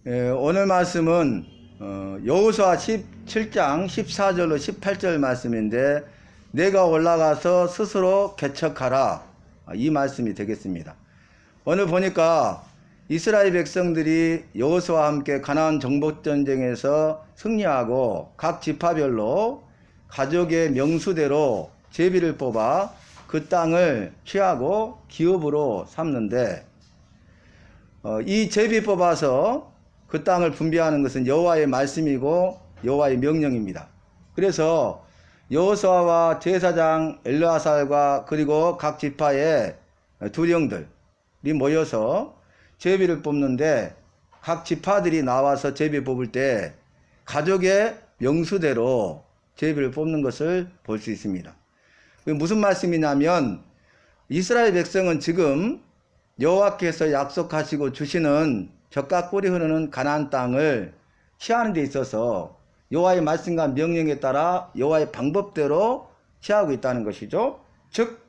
오늘 말씀은 여호수아 17장 14절로 18절 말씀인데, 내가 올라가서 스스로 개척하라, 이 말씀이 되겠습니다. 오늘 보니까 이스라엘 백성들이 여호수아와 함께 가나안 정복전쟁에서 승리하고 각 지파별로 가족의 명수대로 제비를 뽑아 그 땅을 취하고 기업으로 삼는데, 이 제비 뽑아서 그 땅을 분배하는 것은 여호와의 말씀이고 여호와의 명령입니다. 그래서 여호수아와 제사장 엘르아살과 그리고 각 지파의 두령들이 모여서 제비를 뽑는데, 각 지파들이 나와서 제비 뽑을 때 가족의 명수대로 제비를 뽑는 것을 볼 수 있습니다. 무슨 말씀이냐면, 이스라엘 백성은 지금 여호와께서 약속하시고 주시는 젖과 꿀이 흐르는 가나안 땅을 취하는 데 있어서 여호와의 말씀과 명령에 따라 여호와의 방법대로 취하고 있다는 것이죠. 즉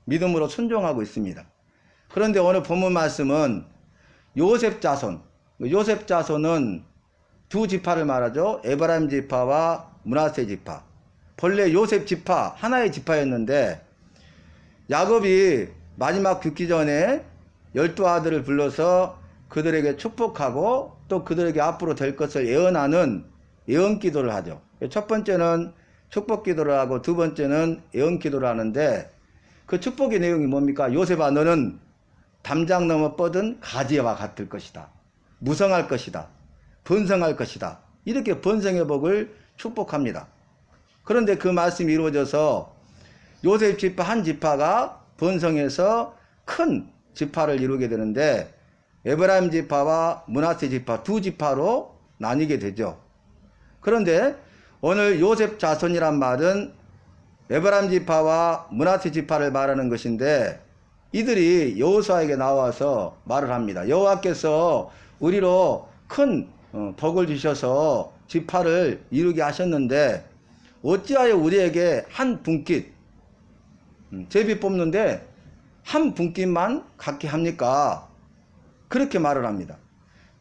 믿음으로 순종하고 있습니다. 그런데 오늘 본문 말씀은 요셉 자손, 요셉 자손은 두 지파를 말하죠. 에브라임 지파와 므낫세 지파. 본래 요셉 지파 하나의 지파였는데, 야곱이 마지막 죽기 전에 12아들을 불러서 그들에게 축복하고 또 그들에게 앞으로 될 것을 예언하는 예언 기도를 하죠. 첫 번째는 축복 기도를 하고 두 번째는 예언 기도를 하는데, 그 축복의 내용이 뭡니까? 요셉아, 너는 담장 넘어 뻗은 가지와 같을 것이다. 무성할 것이다. 번성할 것이다. 이렇게 번성의 복을 축복합니다. 그런데 그 말씀이 이루어져서 요셉 지파 한 지파가 번성해서 큰 지파를 이루게 되는데, 에브라임 지파와 므낫세 지파 두 지파로 나뉘게 되죠. 그런데 오늘 요셉 자손이란 말은 에브라임 지파와 므낫세 지파를 말하는 것인데, 이들이 여호수아에게 나와서 말을 합니다. 여호와께서 우리로 큰 복을 주셔서 지파를 이루게 하셨는데, 어찌하여 우리에게 한 분깃, 제비 뽑는데 한 분깃만 갖게 합니까? 그렇게 말을 합니다.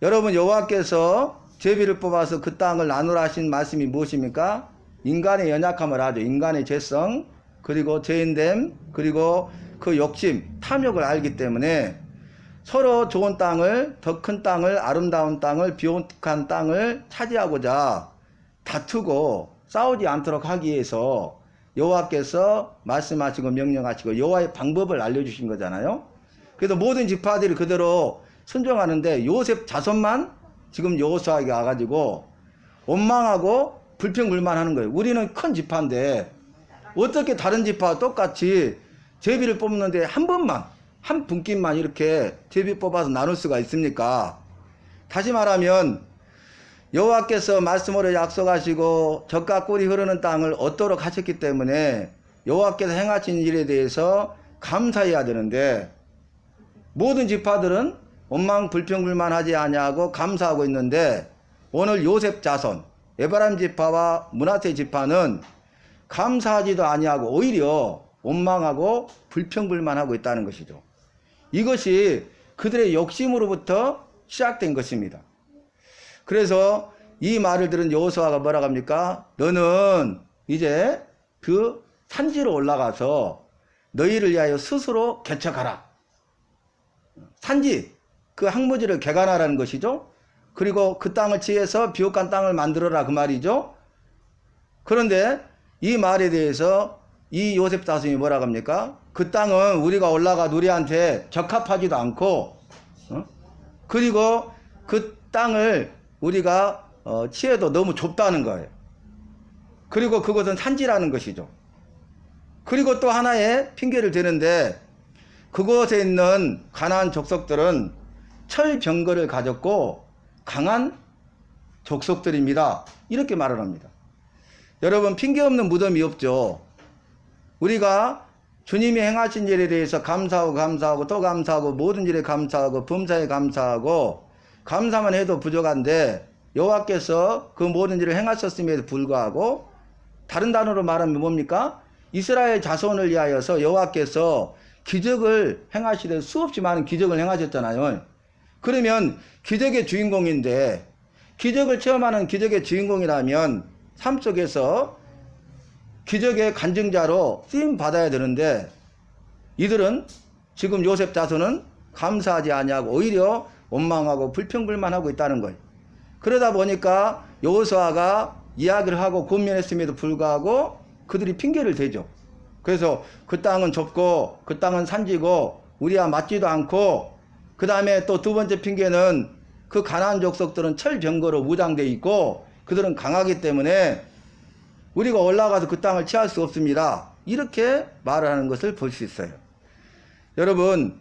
여러분, 여호와께서 제비를 뽑아서 그 땅을 나누라 하신 말씀이 무엇입니까? 인간의 연약함을 하죠. 인간의 죄성, 그리고 죄인됨, 그리고 그 욕심, 탐욕을 알기 때문에 서로 좋은 땅을, 더 큰 땅을, 아름다운 땅을, 비옥한 땅을 차지하고자 다투고 싸우지 않도록 하기 위해서 여호와께서 말씀하시고 명령하시고 여호와의 방법을 알려주신 거잖아요. 그래서 모든 지파들이 그대로 순종하는데, 요셉 자손만 지금 여호수아에게 와가지고 원망하고 불평불만하는 거예요. 우리는 큰 지파인데 어떻게 다른 지파와 똑같이 제비를 뽑는데 한 번만, 한 분깃만 이렇게 제비 뽑아서 나눌 수가 있습니까? 다시 말하면 여호와께서 말씀으로 약속하시고 젖과 꿀이 흐르는 땅을 얻도록 하셨기 때문에 여호와께서 행하신 일에 대해서 감사해야 되는데, 모든 지파들은 원망 불평불만하지 아니하고 감사하고 있는데, 오늘 요셉 자손 에브라임 지파와 므낫세 지파는 감사하지도 아니하고 오히려 원망하고 불평불만하고 있다는 것이죠. 이것이 그들의 욕심으로부터 시작된 것입니다. 그래서 이 말을 들은 여호수아가 뭐라고 합니까? 너는 이제 그 산지로 올라가서 너희를 위하여 스스로 개척하라. 산지, 그 항무지를 개간하라는 것이죠. 그리고 그 땅을 취해서 비옥한 땅을 만들어라, 그 말이죠. 그런데 이 말에 대해서 이 요셉 자손이 뭐라고 합니까? 그 땅은 우리가 올라가 우리한테 적합하지도 않고, 그리고 그 땅을 우리가 취해도 너무 좁다는 거예요. 그리고 그것은 산지라는 것이죠. 그리고 또 하나의 핑계를 대는데, 그곳에 있는 가나안 족속들은 철병거를 가졌고 강한 족속들입니다. 이렇게 말을 합니다. 여러분, 핑계 없는 무덤이 없죠. 우리가 주님이 행하신 일에 대해서 감사하고 또 감사하고 모든 일에 감사하고 범사에 감사하고 감사만 해도 부족한데, 여호와께서 그 모든 일을 행하셨음에도 불구하고 다른 단어로 말하면 뭡니까? 이스라엘 자손을 위하여서 여호와께서 기적을 행하시되 수없이 많은 기적을 행하셨잖아요. 그러면 기적의 주인공인데 기적을 체험하는 기적의 주인공이라면 삶 속에서 기적의 간증자로 쓰임 받아야 되는데 이들은 지금 요셉 자손은 감사하지 아니하고 오히려 원망하고 불평불만하고 있다는 거예요. 그러다 보니까 여호수아가 이야기를 하고 권면했음에도 불구하고 그들이 핑계를 대죠. 그래서 그 땅은 좁고 그 땅은 산지고 우리와 맞지도 않고, 그 다음에 또 두 번째 핑계는 그 가나안 족속들은 철병거로 무장되어 있고 그들은 강하기 때문에 우리가 올라가서 그 땅을 취할 수 없습니다. 이렇게 말을 하는 것을 볼 수 있어요. 여러분,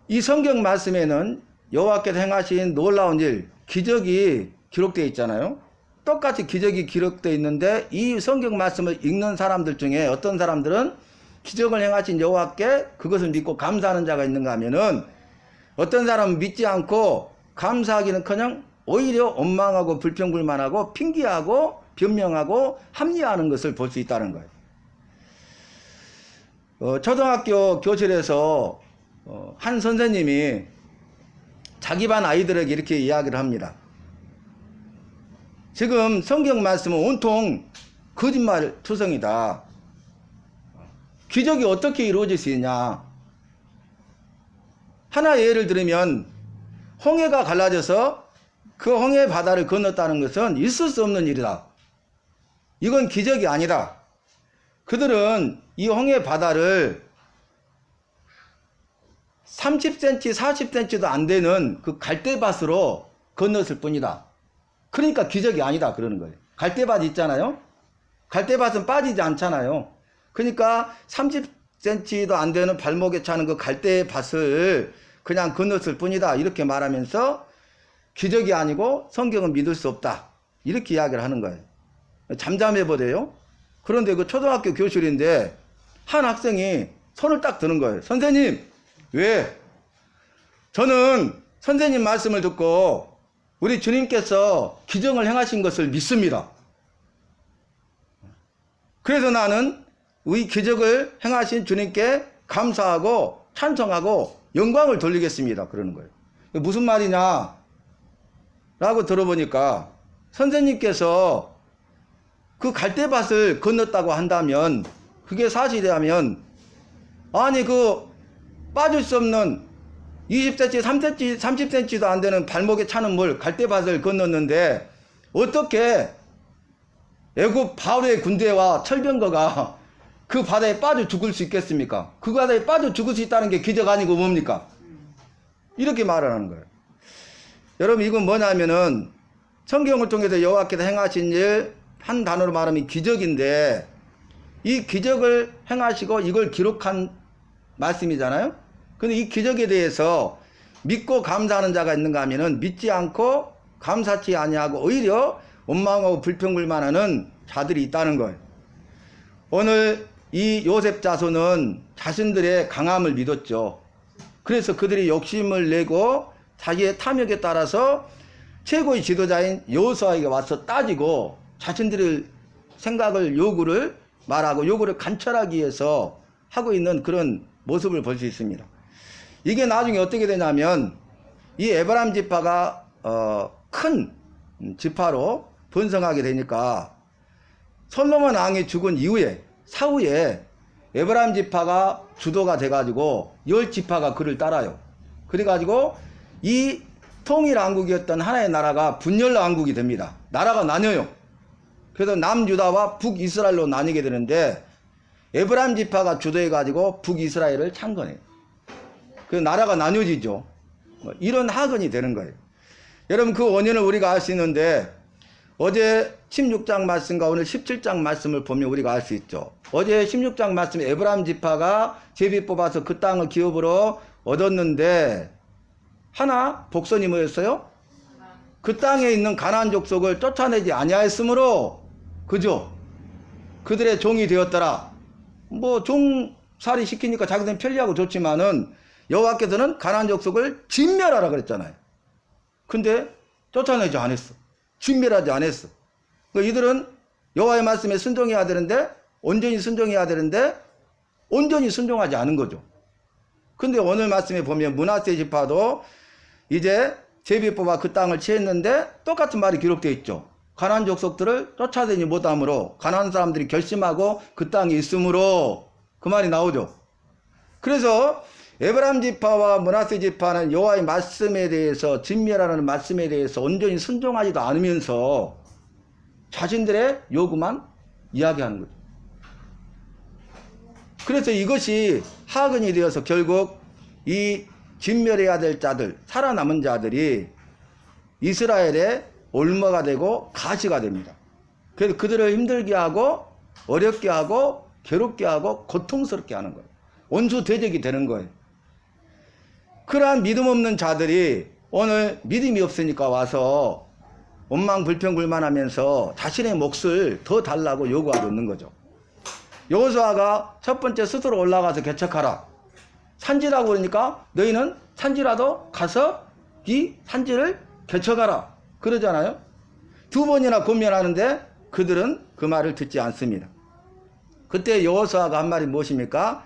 이 성경 말씀에는 여호와께서 행하신 놀라운 일, 기적이 기록되어 있잖아요. 똑같이 기적이 기록되어 있는데 이 성경 말씀을 읽는 사람들 중에 어떤 사람들은 기적을 행하신 여호와께 그것을 믿고 감사하는 자가 있는가 하면은, 어떤 사람은 믿지 않고 감사하기는커녕 오히려 원망하고 불평불만하고 핑계하고 변명하고 합리화하는 것을 볼 수 있다는 거예요. 초등학교 교실에서 한 선생님이 자기 반 아이들에게 이렇게 이야기를 합니다. 지금 성경 말씀은 온통 거짓말 투성이다. 기적이 어떻게 이루어질 수 있냐. 하나의 예를 들으면 홍해가 갈라져서 그 홍해 바다를 건넜다는 것은 있을 수 없는 일이다. 이건 기적이 아니다. 그들은 이 홍해 바다를 30cm, 40cm도 안 되는 그 갈대밭으로 건넜을 뿐이다. 그러니까 기적이 아니다 그러는 거예요. 갈대밭 있잖아요. 갈대밭은 빠지지 않잖아요. 그러니까 30cm도 안 되는 발목에 차는 그 갈대밭을 그냥 건넜을 뿐이다. 이렇게 말하면서 기적이 아니고 성경은 믿을 수 없다. 이렇게 이야기를 하는 거예요. 잠잠해 보세요. 그런데 그 초등학교 교실인데 한 학생이 손을 딱 드는 거예요. 선생님, 왜? 저는 선생님 말씀을 듣고 우리 주님께서 기적을 행하신 것을 믿습니다. 그래서 나는 우리 기적을 행하신 주님께 감사하고 찬송하고 영광을 돌리겠습니다. 그러는 거예요. 무슨 말이냐? 라고 들어보니까 선생님께서 그 갈대밭을 건넜다고 한다면, 그게 사실이라면, 아니 그 빠질 수 없는 20cm, 3cm, 30cm도 안 되는 발목에 차는 물, 갈대밭을 건넜는데 어떻게 애굽 바로의 군대와 철병거가 그 바다에 빠져 죽을 수 있겠습니까? 그 바다에 빠져 죽을 수 있다는 게 기적 아니고 뭡니까? 이렇게 말을 하는 거예요. 여러분, 이건 뭐냐면은 성경을 통해서 여호와께서 행하신 일, 한 단어로 말하면 기적인데, 이 기적을 행하시고 이걸 기록한 말씀이잖아요. 근데 이 기적에 대해서 믿고 감사하는 자가 있는가 하면은 믿지 않고 감사치 아니하고 오히려 원망하고 불평불만하는 자들이 있다는 거예요. 오늘 이 요셉 자손은 자신들의 강함을 믿었죠. 그래서 그들이 욕심을 내고 자기의 탐욕에 따라서 최고의 지도자인 여호수아에게 와서 따지고 자신들의 생각을, 요구를 말하고 요구를 관철하기 위해서 하고 있는 그런 모습을 볼 수 있습니다. 이게 나중에 어떻게 되냐면 이 에브라임 지파가 큰 지파로 번성하게 되니까 솔로몬 왕이 죽은 이후에 사후에 에브라임 지파가 주도가 돼가지고 10지파가 그를 따라요. 그래가지고 이 통일 왕국이었던 하나의 나라가 분열 왕국이 됩니다. 나라가 나뉘어요. 그래서 남유다와 북이스라엘로 나뉘게 되는데 에브라임 지파가 주도해가지고 북이스라엘을 창건해요. 그 나라가 나뉘어지죠. 이런 학원이 되는 거예요. 여러분, 그 원인을 우리가 알 수 있는데 어제 16장 말씀과 오늘 17장 말씀을 보면 우리가 알 수 있죠. 어제 16장 말씀에 에브라임 지파가 제비 뽑아서 그 땅을 기업으로 얻었는데 하나 복선이 뭐였어요? 그 땅에 있는 가나안 족속을 쫓아내지 아니하였으므로, 그죠? 그들의 종이 되었더라. 뭐 종살이 시키니까 자기들은 편리하고 좋지만은 여호와께서는 가나안 족속을 진멸하라 그랬잖아요. 근데 쫓아내지 않았어. 진멸하지 않았어. 이들은 여호와의 말씀에 순종해야 되는데, 온전히 순종해야 되는데 온전히 순종하지 않은 거죠. 근데 오늘 말씀에 보면 므낫세 지파도 이제 제비뽑아 그 땅을 취했는데 똑같은 말이 기록되어 있죠. 가나안 족속들을 쫓아다니지 못함으로 가나안 사람들이 결심하고 그 땅에 있으므로 그 말이 나오죠. 그래서 에브라임 지파와 므낫세 지파는 여호와의 말씀에 대해서 진멸하는 말씀에 대해서 온전히 순종하지도 않으면서 자신들의 요구만 이야기하는 거죠. 그래서 이것이 하근이 되어서 결국 이 진멸해야 될 자들, 살아남은 자들이 이스라엘의 올무가 되고 가시가 됩니다. 그래서 그들을 힘들게 하고 어렵게 하고 괴롭게 하고 고통스럽게 하는 거예요. 원수 대적이 되는 거예요. 그러한 믿음 없는 자들이 오늘 믿음이 없으니까 와서 원망불평불만하면서 자신의 몫을 더 달라고 요구하고 있는 거죠. 여호수아가 첫 번째 스스로 올라가서 개척하라. 산지라고 그러니까 너희는 산지라도 가서 이 산지를 개척하라. 그러잖아요. 두 번이나 권면하는데 그들은 그 말을 듣지 않습니다. 그때 여호수아가 한 말이 무엇입니까?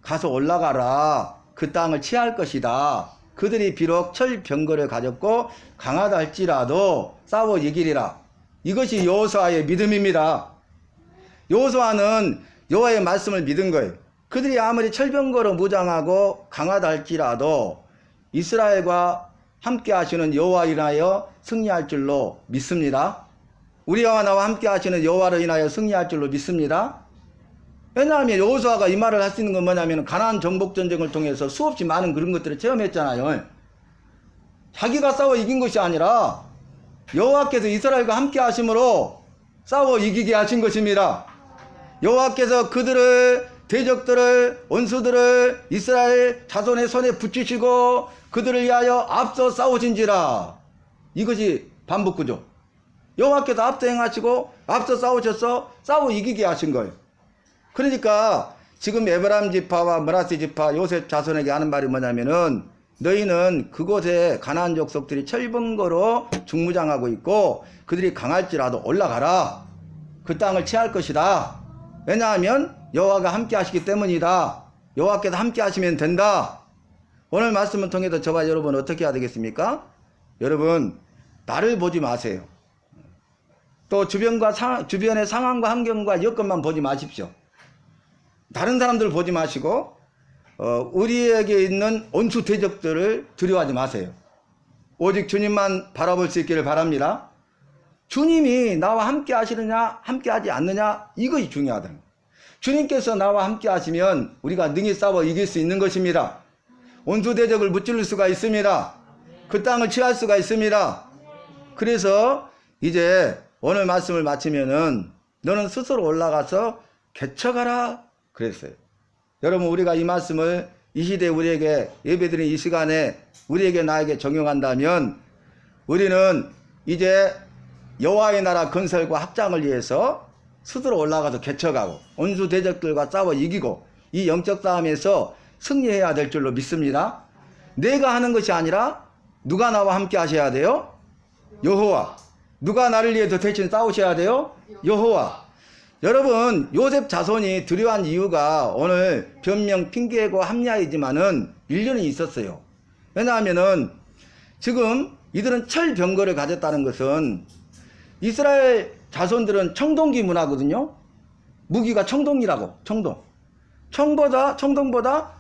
가서 올라가라. 그 땅을 취할 것이다. 그들이 비록 철병거를 가졌고 강하다 할지라도 싸워 이기리라. 이것이 여호수아의 믿음입니다. 여호수아는 여호와의 말씀을 믿은 거예요. 그들이 아무리 철병거로 무장하고 강하다 할지라도 이스라엘과 함께 하시는 여호와로 인하여 승리할 줄로 믿습니다. 우리와 나와 함께 하시는 여호와로 인하여 승리할 줄로 믿습니다. 왜냐하면 여호수아가 이 말을 할 수 있는 건 뭐냐면 가나안 정복 전쟁을 통해서 수없이 많은 그런 것들을 체험했잖아요. 자기가 싸워 이긴 것이 아니라 여호와께서 이스라엘과 함께 하심으로 싸워 이기게 하신 것입니다. 여호와께서 그들을 대적들을 원수들을 이스라엘 자손의 손에 붙이시고 그들을 위하여 앞서 싸우신지라. 이것이 반복구조. 여호와께서 앞서 행하시고 앞서 싸우셔서 싸워 이기게 하신 거예요. 그러니까 지금 에브라임 지파와 므낫세 지파 요셉 자손에게 하는 말이 뭐냐면은 너희는 그곳에 가나안 족속들이 철병거로 중무장하고 있고 그들이 강할지라도 올라가라. 그 땅을 취할 것이다. 왜냐하면 여호와가 함께 하시기 때문이다. 여호와께서 함께 하시면 된다. 오늘 말씀을 통해서 저와 여러분 어떻게 해야 되겠습니까? 여러분 나를 보지 마세요. 또 주변의 상황과 환경과 여건만 보지 마십시오. 다른 사람들 보지 마시고 우리에게 있는 원수 대적들을 두려워하지 마세요. 오직 주님만 바라볼 수 있기를 바랍니다. 주님이 나와 함께 하시느냐 함께 하지 않느냐 이것이 중요하다. 주님께서 나와 함께 하시면 우리가 능히 싸워 이길 수 있는 것입니다. 원수 대적을 무찌를 수가 있습니다. 그 땅을 취할 수가 있습니다. 그래서 이제 오늘 말씀을 마치면은 너는 스스로 올라가서 개척하라 그랬어요. 여러분 우리가 이 말씀을 이 시대에 우리에게 예배드린 이 시간에 우리에게 나에게 적용한다면 우리는 이제 여호와의 나라 건설과 확장을 위해서 스스로 올라가서 개척하고 원수 대적들과 싸워 이기고 이 영적 싸움에서 승리해야 될 줄로 믿습니다. 내가 하는 것이 아니라 누가 나와 함께 하셔야 돼요? 여호와. 누가 나를 위해 더 대신 싸우셔야 돼요? 여호와. 여러분 요셉 자손이 두려워한 이유가 오늘 변명 핑계고 합리화이지만은 일련이 있었어요. 왜냐하면은 지금 이들은 철병거를 가졌다는 것은 이스라엘 자손들은 청동기 문화거든요. 무기가 청동이라고. 청동보다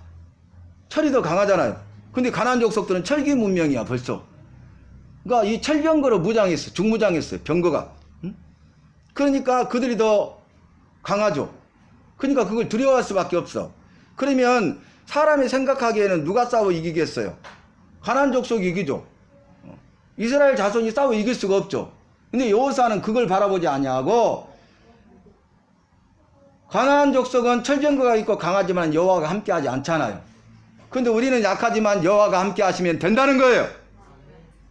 철이 더 강하잖아요. 근데 가나안 족속들은 철기 문명이야 벌써. 그러니까 이 철병거로 무장했어. 중무장했어요. 병거가. 그러니까 그들이 더 강하죠. 그러니까 그걸 두려워할 수밖에 없어. 그러면 사람이 생각하기에는 누가 싸워 이기겠어요? 가나안 족속이 이기죠. 이스라엘 자손이 싸워 이길 수가 없죠. 근데 여호수아는 그걸 바라보지 아니하고 가나안 족속은 철병거가 있고 강하지만 여호와가 함께하지 않잖아요. 근데 우리는 약하지만 여호와가 함께 하시면 된다는 거예요.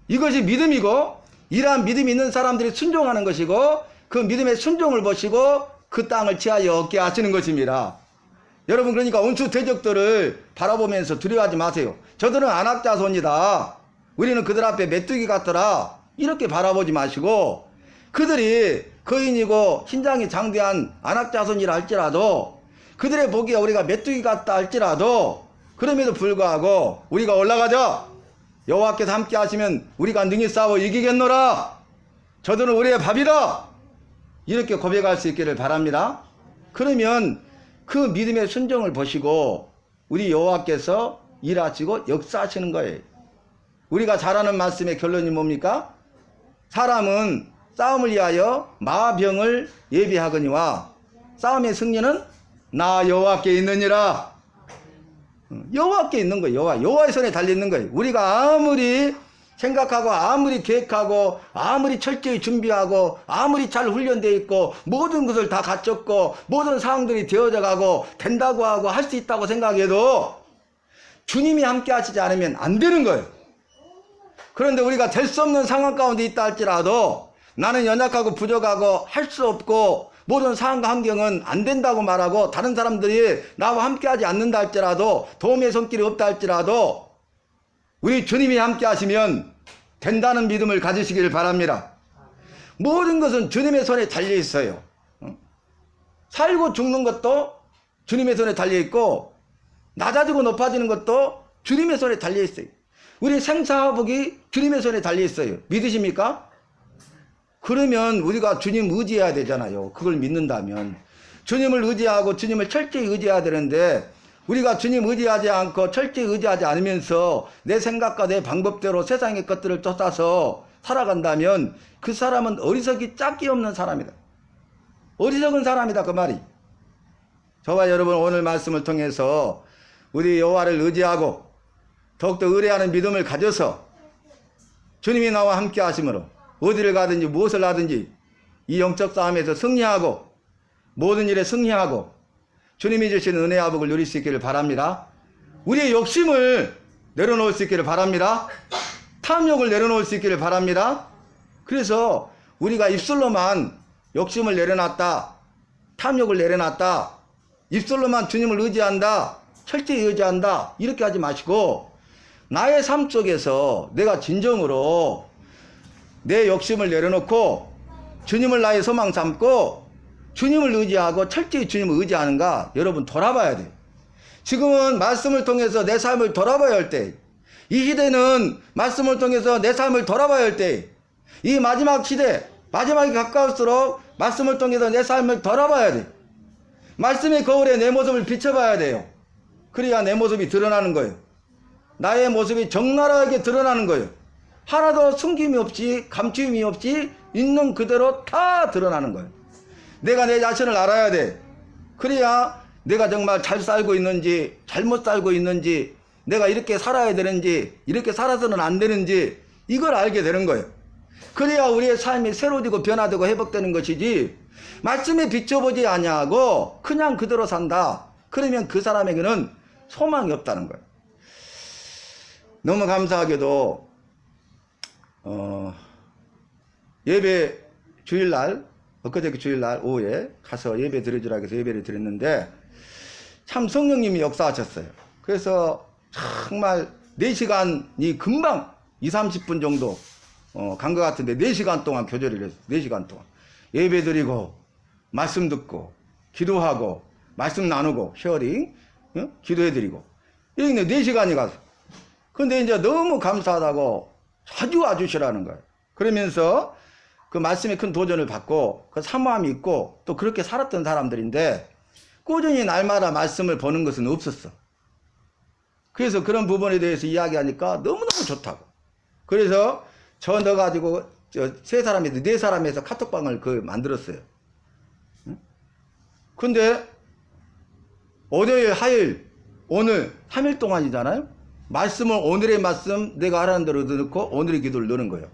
이것이 믿음이고 이러한 믿음이 있는 사람들이 순종하는 것이고 그 믿음의 순종을 보시고 그 땅을 취하여 얻게 하시는 것입니다. 여러분 그러니까 원수 대적들을 바라보면서 두려워하지 마세요. 저들은 안악 자손이다. 우리는 그들 앞에 메뚜기 같더라. 이렇게 바라보지 마시고 그들이 거인이고 신장이 장대한 안악 자손이라 할지라도 그들의 보기에 우리가 메뚜기 같다 할지라도 그럼에도 불구하고 우리가 올라가자. 여호와께서 함께 하시면 우리가 능히 싸워 이기겠노라. 저들은 우리의 밥이다. 이렇게 고백할 수 있기를 바랍니다. 그러면 그 믿음의 순종을 보시고 우리 여호와께서 일하시고 역사하시는 거예요. 우리가 잘 아는 말씀의 결론이 뭡니까? 사람은 싸움을 위하여 마병을 예비하거니와 싸움의 승리는 나 여호와께 있느니라. 여호와께 있는 거예요. 여호와의 손에 달려있는 거예요. 우리가 아무리 생각하고 아무리 계획하고 아무리 철저히 준비하고 아무리 잘 훈련되어 있고 모든 것을 다 갖췄고 모든 상황들이 되어져 가고 된다고 하고 할 수 있다고 생각해도 주님이 함께 하시지 않으면 안 되는 거예요. 그런데 우리가 될 수 없는 상황 가운데 있다 할지라도 나는 연약하고 부족하고 할 수 없고 모든 상황과 환경은 안 된다고 말하고 다른 사람들이 나와 함께 하지 않는다 할지라도 도움의 손길이 없다 할지라도 우리 주님이 함께 하시면 된다는 믿음을 가지시길 바랍니다. 모든 것은 주님의 손에 달려 있어요. 살고 죽는 것도 주님의 손에 달려 있고 낮아지고 높아지는 것도 주님의 손에 달려 있어요. 우리 생사화복이 주님의 손에 달려 있어요. 믿으십니까? 그러면 우리가 주님 의지해야 되잖아요. 그걸 믿는다면 주님을 의지하고 주님을 철저히 의지해야 되는데 우리가 주님 의지하지 않고 철저히 의지하지 않으면서 내 생각과 내 방법대로 세상의 것들을 쫓아서 살아간다면 그 사람은 어리석이 짝이 없는 사람이다. 어리석은 사람이다 그 말이. 저와 여러분 오늘 말씀을 통해서 우리 여호와를 의지하고 더욱더 의뢰하는 믿음을 가져서 주님이 나와 함께 하심으로 어디를 가든지 무엇을 하든지 이 영적 싸움에서 승리하고 모든 일에 승리하고 주님이 주신 은혜의 화복을 누릴 수 있기를 바랍니다. 우리의 욕심을 내려놓을 수 있기를 바랍니다. 탐욕을 내려놓을 수 있기를 바랍니다. 그래서 우리가 입술로만 욕심을 내려놨다, 탐욕을 내려놨다, 입술로만 주님을 의지한다, 철저히 의지한다 이렇게 하지 마시고 나의 삶 속에서 내가 진정으로 내 욕심을 내려놓고 주님을 나의 소망 삼고 주님을 의지하고 철저히 주님을 의지하는가 여러분 돌아봐야 돼요. 지금은 말씀을 통해서 내 삶을 돌아봐야 할 때, 이 시대는 말씀을 통해서 내 삶을 돌아봐야 할 때, 이 마지막 시대 마지막이 가까울수록 말씀을 통해서 내 삶을 돌아봐야 돼. 말씀의 거울에 내 모습을 비춰봐야 돼요. 그래야 내 모습이 드러나는 거예요. 나의 모습이 적나라하게 드러나는 거예요. 하나도 숨김이 없이 감추임이 없이 있는 그대로 다 드러나는 거예요. 내가 내 자신을 알아야 돼. 그래야 내가 정말 잘 살고 있는지 잘못 살고 있는지 내가 이렇게 살아야 되는지 이렇게 살아서는 안 되는지 이걸 알게 되는 거예요. 그래야 우리의 삶이 새로워지고 변화되고 회복되는 것이지 말씀에 비춰보지 아니하고 그냥 그대로 산다. 그러면 그 사람에게는 소망이 없다는 거예요. 너무 감사하게도 예배 주일날 엊그저께 주일날 오후에 가서 예배 드려주라 해서 예배를 드렸는데 참 성령님이 역사하셨어요. 그래서 정말 4시간이 금방 20-30분 정도 간 것 같은데 4시간 동안 교제를 했어요. 4시간 동안 예배 드리고 말씀 듣고 기도하고 말씀 나누고 쉐어링 기도해 드리고 이렇게 4시간이 가서 근데 이제 너무 감사하다고 자주 와주시라는 거예요. 그러면서 그 말씀에 큰 도전을 받고 그 사모함이 있고 또 그렇게 살았던 사람들인데 꾸준히 날마다 말씀을 보는 것은 없었어. 그래서 그런 부분에 대해서 이야기하니까 너무너무 좋다고. 그래서 저 넣어가지고 3사람에서 4사람에서 카톡방을 만들었어요. 근데 월요일, 화요일, 오늘 3일 동안이잖아요. 말씀을 오늘의 말씀 내가 하라는 대로 넣고 오늘의 기도를 넣는 거예요.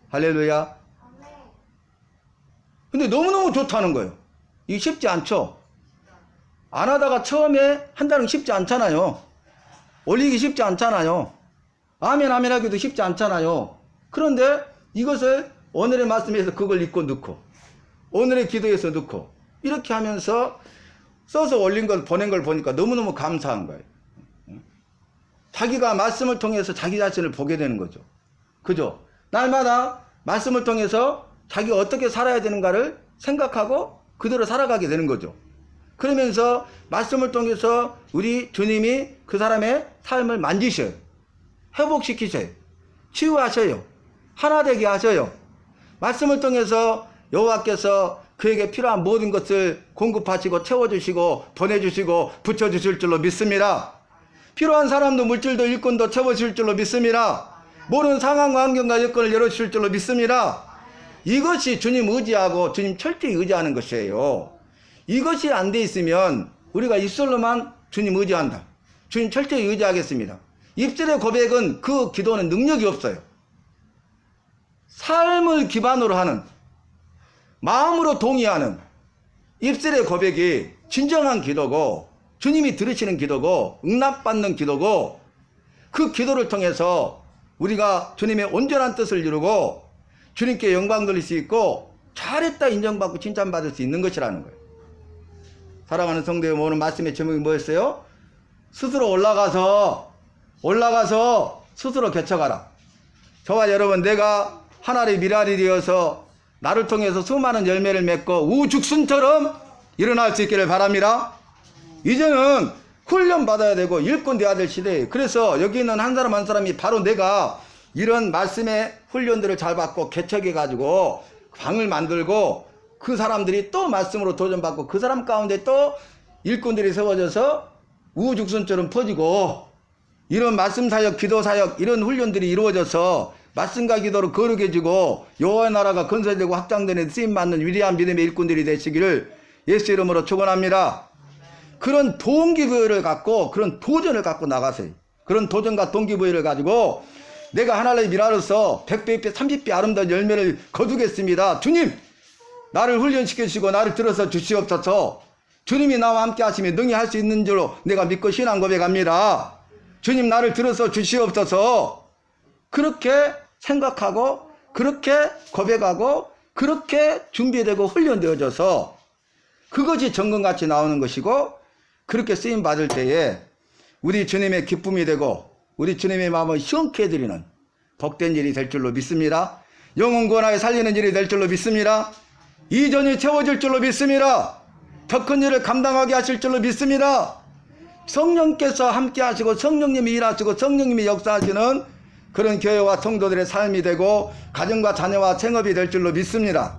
할렐루야. 근데 너무너무 좋다는 거예요. 이게 쉽지 않죠. 안 하다가 처음에 한다는 게 쉽지 않잖아요. 올리기 쉽지 않잖아요. 아멘 아멘 하기도 쉽지 않잖아요. 그런데 이것을 오늘의 말씀에서 그걸 읽고 넣고 오늘의 기도에서 넣고 이렇게 하면서 써서 올린 걸 보낸 걸 보니까 너무너무 감사한 거예요. 자기가 말씀을 통해서 자기 자신을 보게 되는 거죠. 그죠? 날마다 말씀을 통해서 자기가 어떻게 살아야 되는가를 생각하고 그대로 살아가게 되는 거죠. 그러면서 말씀을 통해서 우리 주님이 그 사람의 삶을 만지셔요. 회복시키셔요. 치유하셔요. 하나 되게 하셔요. 말씀을 통해서 여호와께서 그에게 필요한 모든 것을 공급하시고 채워주시고 보내주시고 붙여주실 줄로 믿습니다. 필요한 사람도 물질도 일꾼도 채워주실 줄로 믿습니다. 모든 상황과 환경과 여건을 열어주실 줄로 믿습니다. 이것이 주님 의지하고 주님 철저히 의지하는 것이에요. 이것이 안 돼 있으면 우리가 입술로만 주님 의지한다, 주님 철저히 의지하겠습니다, 입술의 고백은 그 기도는 능력이 없어요. 삶을 기반으로 하는, 마음으로 동의하는 입술의 고백이 진정한 기도고 주님이 들으시는 기도고 응답받는 기도고, 그 기도를 통해서 우리가 주님의 온전한 뜻을 이루고 주님께 영광 돌릴 수 있고 잘했다 인정받고 칭찬받을 수 있는 것이라는 거예요. 사랑하는 성도 여러분, 오늘 말씀의 제목이 뭐였어요? 스스로 올라가서 스스로 개척하라. 저와 여러분, 내가 하나님의 미랄이 되어서 나를 통해서 수많은 열매를 맺고 우죽순처럼 일어날 수 있기를 바랍니다. 이제는 훈련 받아야 되고 일꾼 돼야 될 시대예요. 그래서 여기 있는 한 사람 한 사람이 바로 내가 이런 말씀의 훈련들을 잘 받고 개척해 가지고 방을 만들고 그 사람들이 또 말씀으로 도전받고 그 사람 가운데 또 일꾼들이 세워져서 우죽순처럼 퍼지고, 이런 말씀 사역, 기도 사역, 이런 훈련들이 이루어져서 말씀과 기도로 거룩해지고 여호와의 나라가 건설되고 확장되는 쓰임받는 위대한 믿음의 일꾼들이 되시기를 예수 이름으로 축원합니다. 그런 동기부여를 갖고, 그런 도전을 갖고 나가세요. 그런 도전과 동기부여를 가지고 내가 하나님의 미라로서 100배, 100배, 30배 아름다운 열매를 거두겠습니다. 주님, 나를 훈련시키시고 나를 들어서 주시옵소서. 주님이 나와 함께 하시면 능히 할 수 있는 줄로 내가 믿고 신앙 고백합니다. 주님, 나를 들어서 주시옵소서. 그렇게 생각하고 그렇게 고백하고 그렇게 준비되고 훈련되어져서 그것이 정금같이 나오는 것이고, 그렇게 쓰임받을 때에 우리 주님의 기쁨이 되고 우리 주님의 마음을 시원케 해드리는 복된 일이 될 줄로 믿습니다. 영혼 구원하여 살리는 일이 될 줄로 믿습니다. 이전이 채워질 줄로 믿습니다. 더 큰 일을 감당하게 하실 줄로 믿습니다. 성령께서 함께 하시고 성령님이 일하시고 성령님이 역사하시는 그런 교회와 성도들의 삶이 되고 가정과 자녀와 생업이 될 줄로 믿습니다.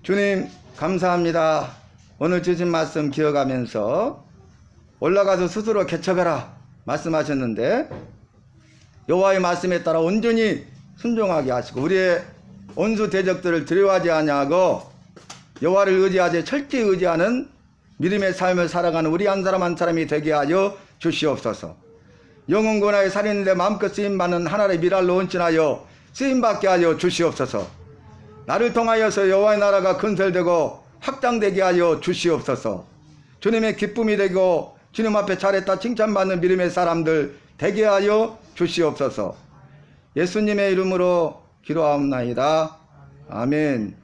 주님 감사합니다. 오늘 주신 말씀 기억하면서 올라가서 스스로 개척하라 말씀하셨는데, 여호와의 말씀에 따라 온전히 순종하게 하시고 우리의 원수 대적들을 두려워하지 아니하고 여호와를 의지하지 철저히 의지하는 믿음의 삶을 살아가는 우리 한 사람 한 사람이 되게 하여 주시옵소서. 영혼 구원하여 살리는데 마음껏 쓰임받는 하나님의 미랄로 헌신하여 쓰임받게 하여 주시옵소서. 나를 통하여서 여호와의 나라가 건설되고 확장되게 하여 주시옵소서. 주님의 기쁨이 되고 주님 앞에 잘했다 칭찬받는 믿음의 사람들 되게 하여 주시옵소서. 예수님의 이름으로 기도하옵나이다. 아멘.